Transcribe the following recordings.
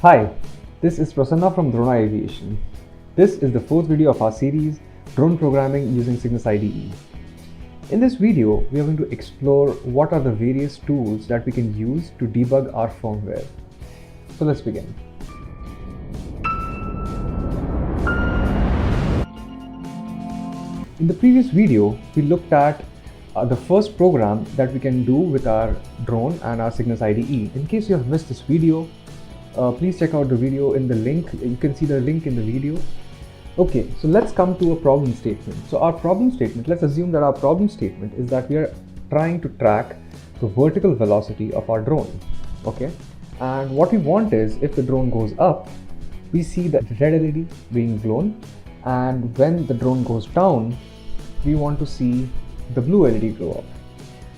Hi, this is Prasanna from Drona Aviation. This is the fourth video of our series, Drone Programming using Cygnus IDE. In this video, we are going to explore what are the various tools that we can use to debug our firmware. So let's begin. In the previous video, we looked at the first program that we can do with our drone and our Cygnus IDE. In case you have missed this video, please check out the video in the link. You can see the link in the video. Okay, so let's come to a problem statement. So our problem statement, let's assume that our problem statement is that we are trying to track the vertical velocity of our drone. Okay, and what we want is if the drone goes up, we see the red LED being blown, and when the drone goes down, we want to see the blue LED glow up,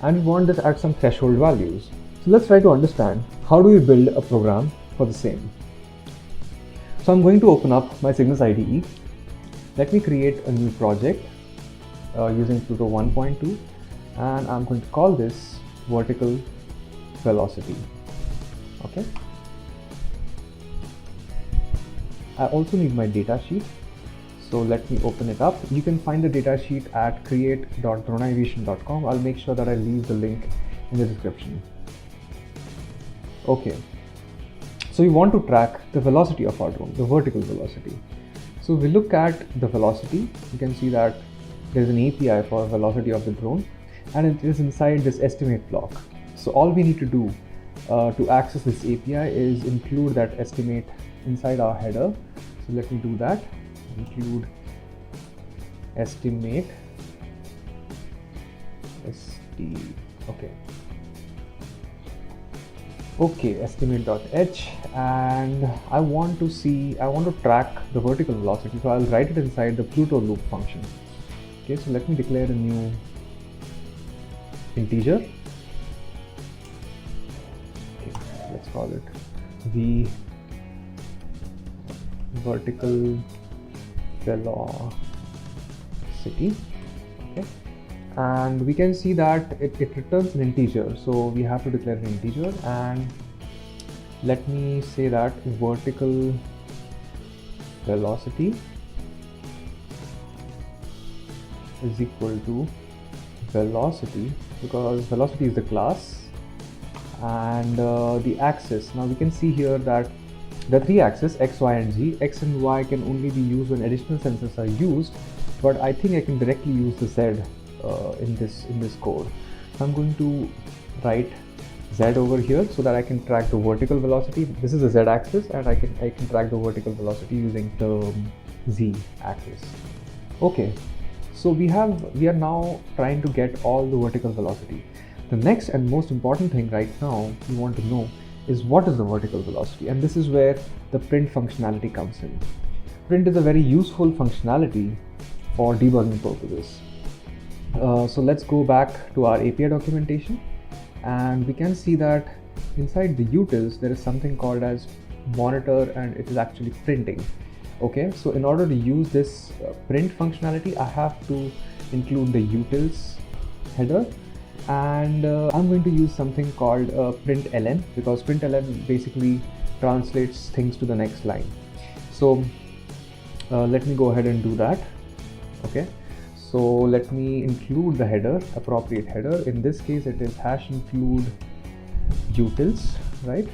and we want this at some threshold values. So let's try to understand how do we build a program for the same. So I'm going to open up my Cygnus IDE. Let me create a new project using Pluto 1.2, and I'm going to call this vertical velocity. Okay. I also need my data sheet. So let me open it up. You can find the data sheet at create.droneaviation.com. I'll make sure that I leave the link in the description. Okay. So we want to track the velocity of our drone, the vertical velocity. So we look at the velocity. You can see that there is an API for velocity of the drone, and it is inside this estimate block. So all we need to do to access this API is include that estimate inside our header. So let me do that. Include estimate okay, estimate.h, and I want to track the vertical velocity, so I'll write it inside the Pluto loop function. Okay, so let me declare a new integer. Okay, let's call it v vertical velocity. Okay, and we can see that it returns an integer, so we have to declare an integer, and let me say that vertical velocity is equal to velocity, because velocity is the class, and the axis. Now we can see here that the three axes x, y and z. X and y can only be used when additional sensors are used, but I think I can directly use the z in this code. I'm going to write z over here so that I can track the vertical velocity. This is the z axis, and I can track the vertical velocity using the z axis. Okay, so we are now trying to get all the vertical velocity. The next and most important thing right now we want to know is what is the vertical velocity, and this is where the print functionality comes in. Print is a very useful functionality for debugging purposes. So let's go back to our API documentation, and we can see that inside the utils there is something called as monitor, and it is actually printing. Okay, so in order to use this print functionality, I have to include the utils header, and I'm going to use something called println, because println basically translates things to the next line. So let me go ahead and do that. Okay, so let me include the header, appropriate header. In this case it is #include utils, right?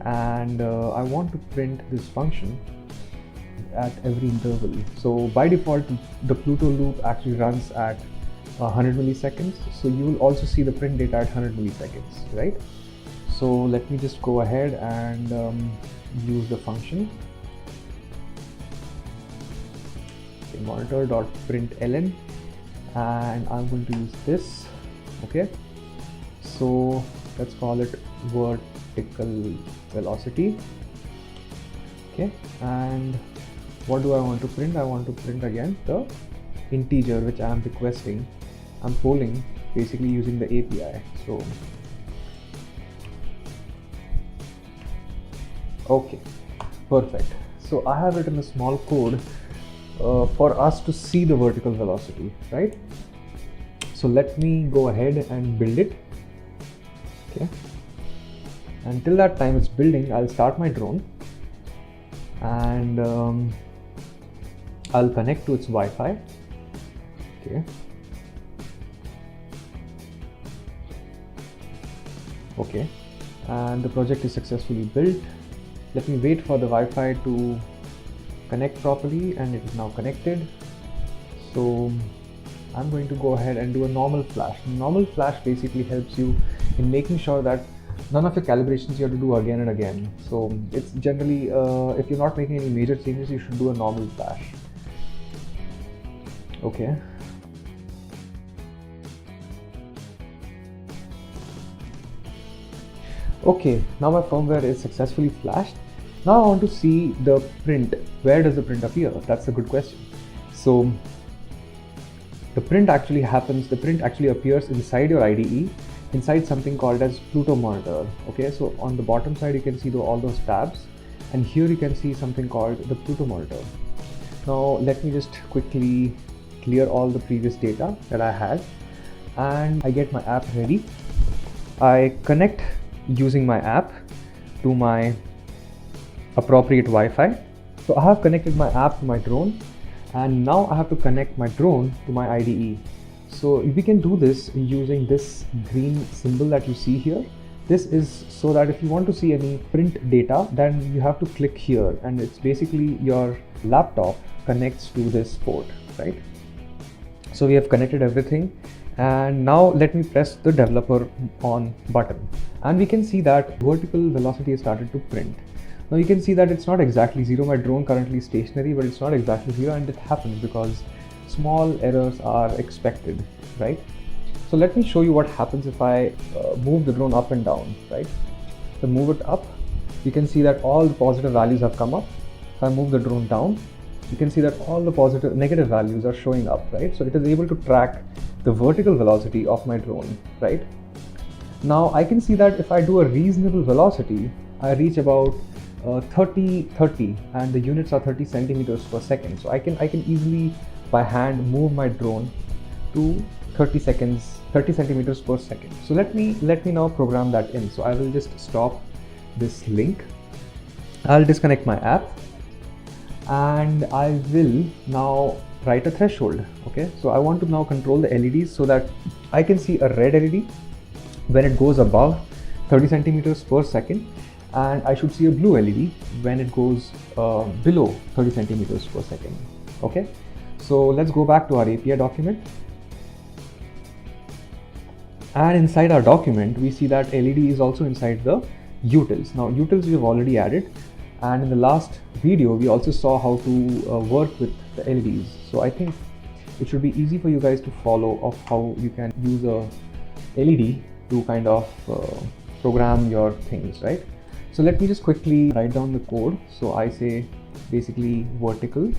And I want to print this function at every interval. So by default the Pluto loop actually runs at 100 milliseconds, so you will also see the print data at 100 milliseconds, right? So let me just go ahead and use the function monitor.println, and I'm going to use this. Okay, so let's call it vertical velocity. Okay, and what do I want to print? I want to print again the integer which I am requesting. I'm polling basically using the API. So okay, perfect. So I have written a small code for us to see the vertical velocity, right? So let me go ahead and build it. Okay, Until that time it's building, I'll start my drone and I'll connect to its Wi-Fi. Okay, and the project is successfully built. Let me wait for the Wi-Fi to connect properly, and it is now connected. So I'm going to go ahead and do a normal flash. Normal flash basically helps you in making sure that none of your calibrations you have to do again and again. So it's generally, if you're not making any major changes, you should do a normal flash. Okay. Okay, now my firmware is successfully flashed. Now I want to see the print. Where does the print appear? That's a good question. So the print actually appears inside your IDE, inside something called as Pluto Monitor. Okay, so on the bottom side you can see all those tabs, and here you can see something called the Pluto Monitor. Now let me just quickly clear all the previous data that I had, and I get my app ready. I connect using my app to my appropriate Wi-Fi. So I have connected my app to my drone, and now I have to connect my drone to my IDE. So we can do this using this green symbol that you see here. This is so that if you want to see any print data, then you have to click here, and it's basically your laptop connects to this port, right? So we have connected everything, and now let me press the developer on button, and we can see that vertical velocity has started to print. Now you can see that it's not exactly zero. My drone currently is stationary, but it's not exactly zero, and it happens because small errors are expected, right? So let me show you what happens if I move the drone up and down, right? So move it up, you can see that all the positive values have come up. If I move the drone down, you can see that all the negative values are showing up, right? So it is able to track the vertical velocity of my drone, right? Now I can see that if I do a reasonable velocity, I reach about 30, and the units are 30 centimeters per second. So I can easily by hand move my drone to 30 centimeters per second. So let me now program that in. So I will just stop this link. I'll disconnect my app, and I will now write a threshold. Okay, so I want to now control the LEDs so that I can see a red LED when it goes above 30 centimeters per second, and I should see a blue LED when it goes below 30 centimeters per second. Okay, so let's go back to our API document, and inside our document we see that LED is also inside the utils. Now utils we have already added, and in the last video we also saw how to work with the LEDs. So I think it should be easy for you guys to follow of how you can use a LED to kind of program your things, right? So let me just quickly write down the code. So I say basically vertical,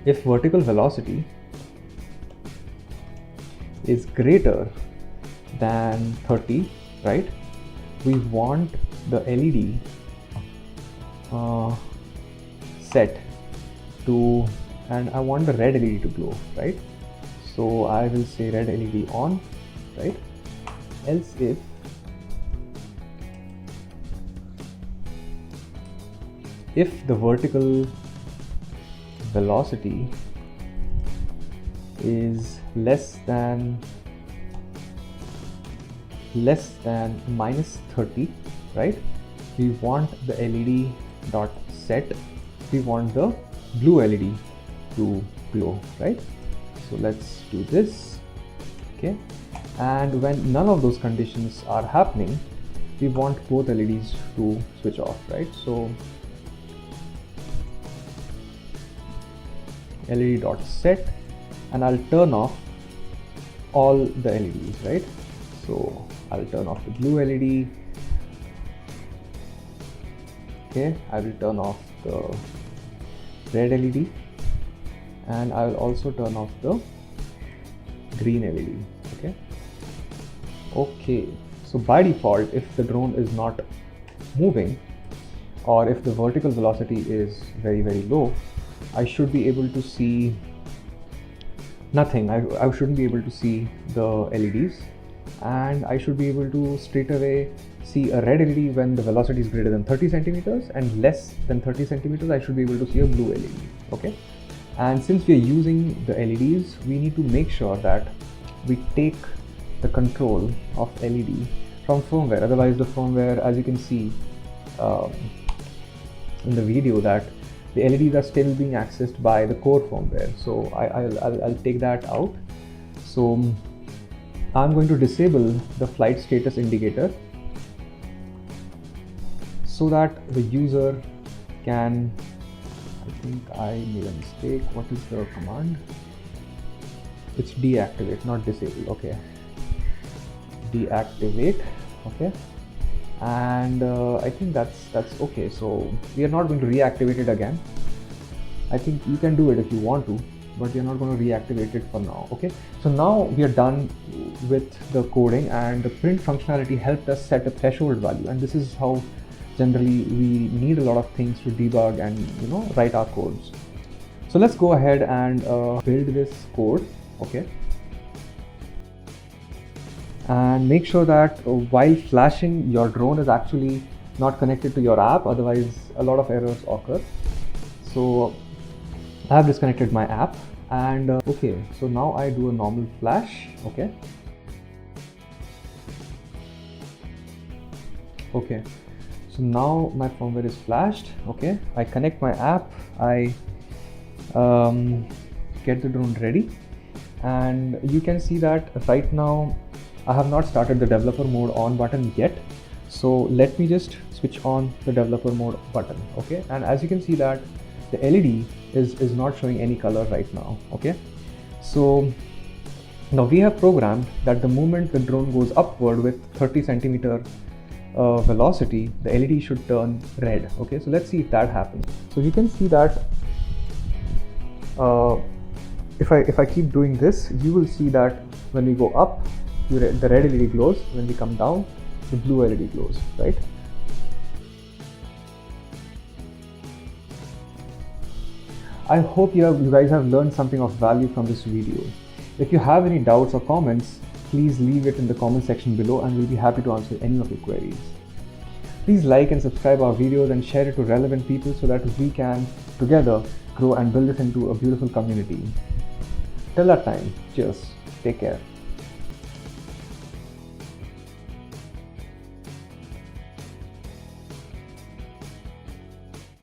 if vertical velocity is greater than 30, right, we want the LED set to, and I want the red LED to glow, right? So I will say red LED on, right? Else if the vertical velocity is less than minus 30, right, we want the LED dot set, we want the blue LED to glow, right? So let's do this. Okay, and when none of those conditions are happening, we want both LEDs to switch off, right? So LED dot set, and I'll turn off all the LEDs, right? So I'll turn off the blue LED. Okay, I will turn off the red LED, and I will also turn off the green LED. Okay, so by default, if the drone is not moving, or if the vertical velocity is very low, I should be able to see nothing. I shouldn't be able to see the LEDs. and I should be able to straight away see a red LED when the velocity is greater than 30 centimeters, and less than 30 centimeters I should be able to see a blue LED. Okay, and since we are using the LEDs, we need to make sure that we take the control of LED from firmware. Otherwise the firmware, as you can see in the video, that the LEDs are still being accessed by the core firmware. So I'll take that out. So I'm going to disable the flight status indicator so that the user can, I think I made a mistake. What is the command? It's deactivate, not disable. Okay, deactivate. Okay, and I think that's okay. So we are not going to reactivate it again. I think you can do it if you want to, but you're not going to reactivate it for now. Okay, so now we are done with the coding, and the print functionality helped us set a threshold value, and this is how generally we need a lot of things to debug and write our codes. So let's go ahead and build this code. Okay, and make sure that while flashing, your drone is actually not connected to your app, otherwise a lot of errors occur. So I have disconnected my app, and okay, so now I do a normal flash. Okay, so now my firmware is flashed. Okay, I connect my app, I get the drone ready, and you can see that right now I have not started the developer mode on button yet. So let me just switch on the developer mode button. Okay, and as you can see that the LED is not showing any color right now. Okay, so now we have programmed that the moment the drone goes upward with 30 centimeter velocity, the LED should turn red. Okay, so let's see if that happens. So you can see that if I keep doing this, you will see that when we go up, the red LED glows. When we come down, the blue LED glows, right? I hope you guys have learned something of value from this video. If you have any doubts or comments, please leave it in the comment section below, and we'll be happy to answer any of your queries. Please like and subscribe our videos and share it to relevant people so that we can together grow and build this into a beautiful community. Till that time, cheers, take care.